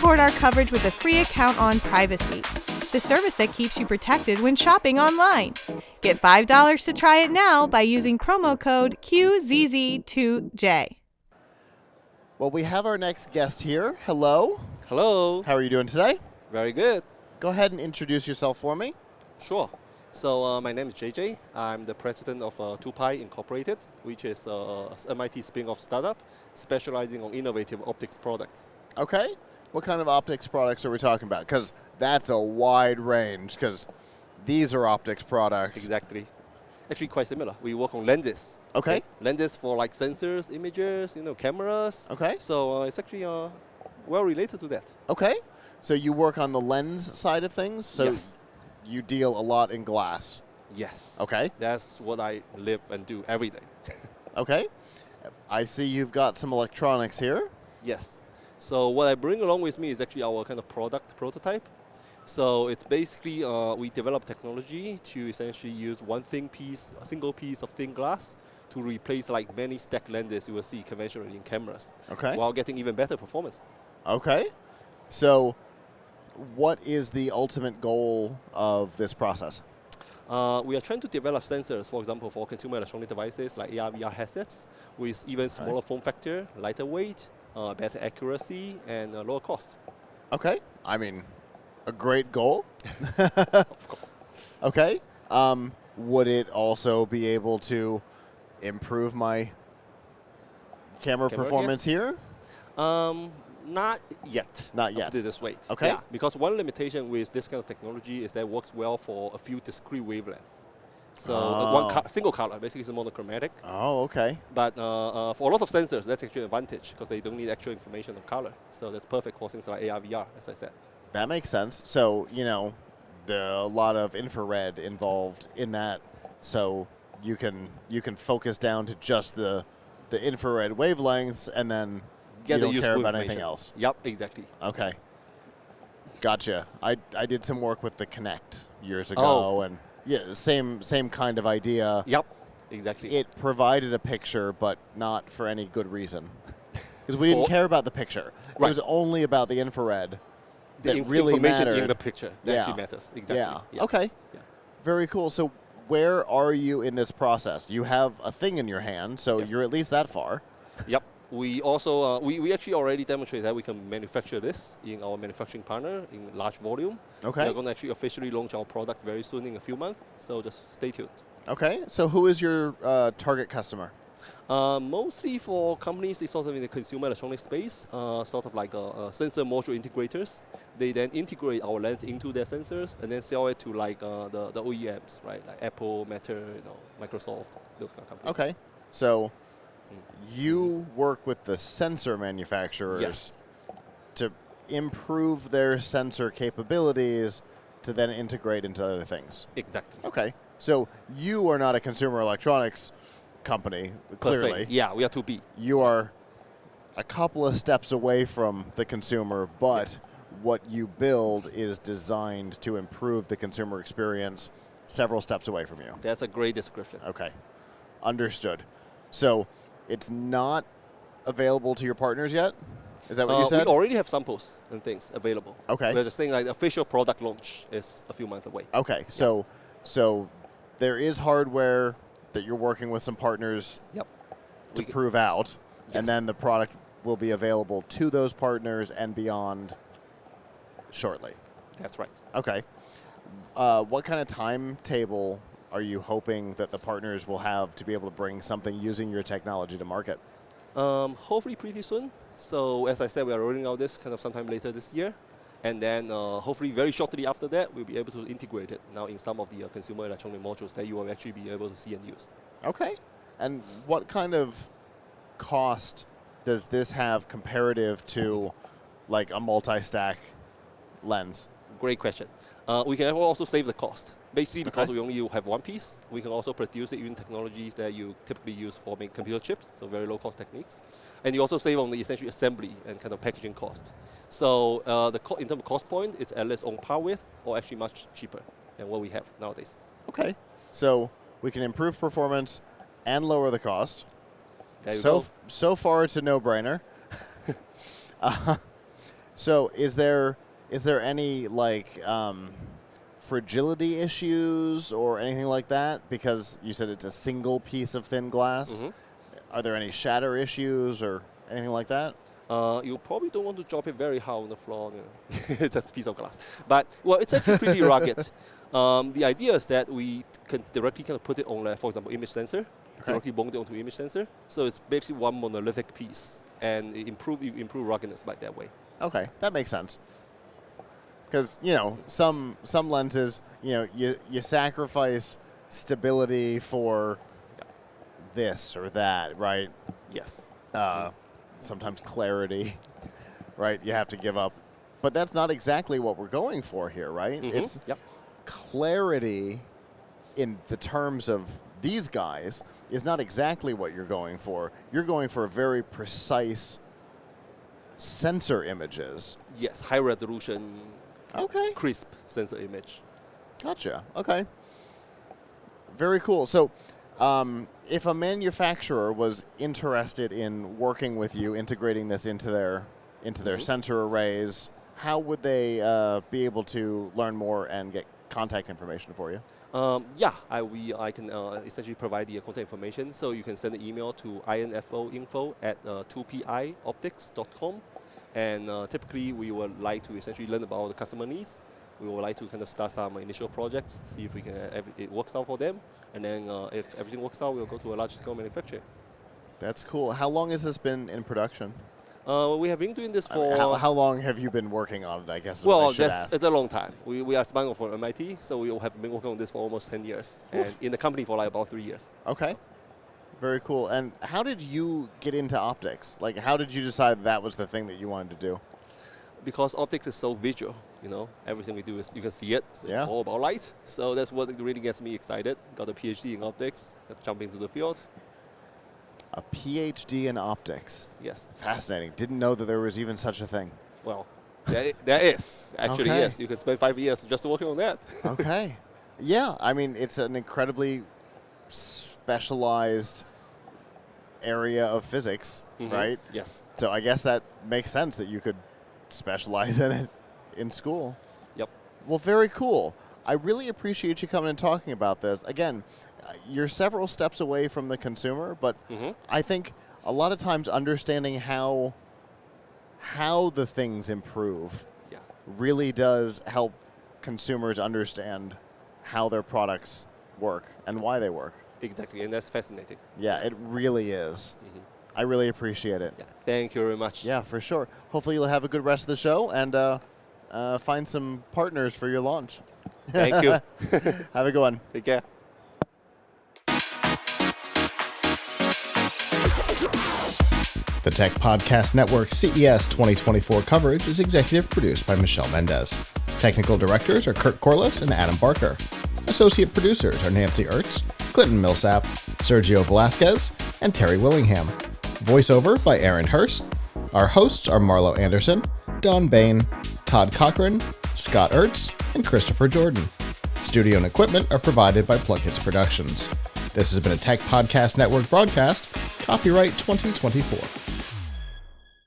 support our coverage with a free account on Privacy, the service that keeps you protected when shopping online. Get $5 to try it now by using promo code QZZ2J. Well, we have our next guest here. Hello. Hello. How are you doing today? Very good. Go ahead and introduce yourself for me. Sure. So my name is JJ. I'm the president of 2Pi Incorporated, which is a MIT spin-off startup specializing on innovative optics products. Okay. What kind of optics products are we talking about? Because that's a wide range, because these are optics products. Exactly. Actually quite similar. We work on lenses. Okay. Lenses for like sensors, images, cameras. Okay. So it's actually well related to that. Okay. So you work on the lens side of things? So yes. You deal a lot in glass? Yes. Okay. That's what I live and do every day. Okay. I see you've got some electronics here. Yes. So what I bring along with me is actually our kind of product prototype. So it's basically, we develop technology to essentially use a single piece of thin glass to replace like many stacked lenses you will see conventionally in cameras. Okay. While getting even better performance. Okay. So what is the ultimate goal of this process? We are trying to develop sensors, for example, for consumer electronic devices like AR, VR headsets with even smaller form factor, lighter weight, better accuracy, and lower cost. Okay. I mean, a great goal. Okay. Would it also be able to improve my camera performance here? Not yet. Not yet. Up to this weight. Okay. Yeah, because one limitation with this kind of technology is that it works well for a few discrete wavelengths. So single color, basically it's monochromatic. Oh, okay. But for a lot of sensors, that's actually an advantage because they don't need actual information of color. So that's perfect for things like AR, VR, as I said. That makes sense. So, a lot of infrared involved in that. So you can focus down to just the infrared wavelengths and then you don't care about anything else. Yep, exactly. Okay. Gotcha. I did some work with the Kinect years ago, and yeah, same kind of idea. Yep, exactly. It provided a picture, but not for any good reason. Because we didn't care about the picture. Right. It was only about the infrared that really information mattered. In the picture that actually matters. Exactly. Yeah. Okay. Yeah. Very cool. So where are you in this process? You have a thing in your hand, so you're at least that far. Yep. We also we actually already demonstrated that we can manufacture this in our manufacturing partner in large volume. Okay. We're going to actually officially launch our product very soon in a few months, so just stay tuned. Okay. So who is your target customer? Mostly for companies sort of in the consumer electronics space, sort of like sensor module integrators. They then integrate our lens into their sensors and then sell it to like the OEMs, right? Like Apple, Meta, Microsoft, those kind of companies. Okay. So you work with the sensor manufacturers to improve their sensor capabilities to then integrate into other things. Exactly. Okay. So you are not a consumer electronics company, clearly. Yeah, we are 2B. You are a couple of steps away from the consumer, but what you build is designed to improve the consumer experience several steps away from you. That's a great description. Okay. Understood. So it's not available to your partners yet? Is that what you said? We already have samples and things available. Okay. We're just saying like the official product launch is a few months away. Okay. So there is hardware that you're working with some partners to prove out, and then the product will be available to those partners and beyond shortly. That's right. Okay. What kind of timetable are you hoping that the partners will have to be able to bring something using your technology to market? Hopefully pretty soon. So as I said, we are rolling out this kind of sometime later this year. And then hopefully very shortly after that, we'll be able to integrate it now in some of the consumer electronic modules that you will actually be able to see and use. Okay. And what kind of cost does this have comparative to like a multi-stack lens? Great question. We can also save the cost. Basically, because we only have one piece, we can also produce it using technologies that you typically use for making computer chips, so very low-cost techniques. And you also save on the essentially assembly and kind of packaging cost. So in terms of cost point, it's at least on par with, or actually much cheaper than what we have nowadays. Okay. So we can improve performance and lower the cost. There you go. So far, it's a no-brainer. So is there any like fragility issues or anything like that? Because you said it's a single piece of thin glass. Mm-hmm. Are there any shatter issues or anything like that? You probably don't want to drop it very hard on the floor. It's a piece of glass. But, well, it's actually pretty rugged. The idea is that we can directly kind of put it on, for example, image sensor, directly bond it onto image sensor. So it's basically one monolithic piece, and you improve ruggedness by that way. Okay, that makes sense. Because, some lenses, you sacrifice stability for this or that, right? Yes. Sometimes clarity, right? You have to give up. But that's not exactly what we're going for here, right? Mm-hmm. It's clarity in the terms of these guys is not exactly what you're going for. You're going for very precise sensor images. Yes, high resolution, crisp sensor image. Gotcha. Okay. Very cool. So, if a manufacturer was interested in working with you, integrating this into their sensor arrays, how would they be able to learn more and get contact information for you? I can essentially provide the contact information. So you can send an email to info@2pioptics.com. And typically, we would like to essentially learn about the customer needs. We would like to kind of start some initial projects, see if we can it works out for them, and then if everything works out, we'll go to a large-scale manufacturer. That's cool. How long has this been in production? We have been doing this for... how long have you been working on it, I guess? It's a long time. We are spun off from MIT, so we have been working on this for almost 10 years, and in the company for like about 3 years. Okay. Very cool. And how did you get into optics? Like, how did you decide that was the thing that you wanted to do? Because optics is so visual, everything we do is you can see it. So it's all about light. So that's what really gets me excited. Got a PhD in optics. Got to jump into the field. A PhD in optics. Yes. Fascinating. Didn't know that there was even such a thing. Well, there is. Actually, yes. You could spend 5 years just working on that. Okay. Yeah. I mean, it's an incredibly specialized area of physics, right? Yes. So I guess that makes sense that you could specialize in it in school. Yep. Well, very cool. I really appreciate you coming and talking about this. Again, you're several steps away from the consumer, but I think a lot of times understanding how the things improve really does help consumers understand how their products work and why they work. Exactly, and that's fascinating. Yeah, it really is. I really appreciate it. Yeah, thank you very much. Yeah, for sure. Hopefully you'll have a good rest of the show and find some partners for your launch. Thank you. Have a good one. Take care. The Tech Podcast Network CES 2024 coverage is executive produced by Michelle Mendez. Technical directors are Kurt Corliss and Adam Barker. Associate producers are Nancy Ertz, Clinton Millsap, Sergio Velasquez, and Terry Willingham. Voiceover by Aaron Hurst. Our hosts are Marlo Anderson, Don Bain, Todd Cochran, Scott Ertz, and Christopher Jordan. Studio and equipment are provided by PLUGHITZ Productions. This has been a Tech Podcast Network broadcast, copyright 2024.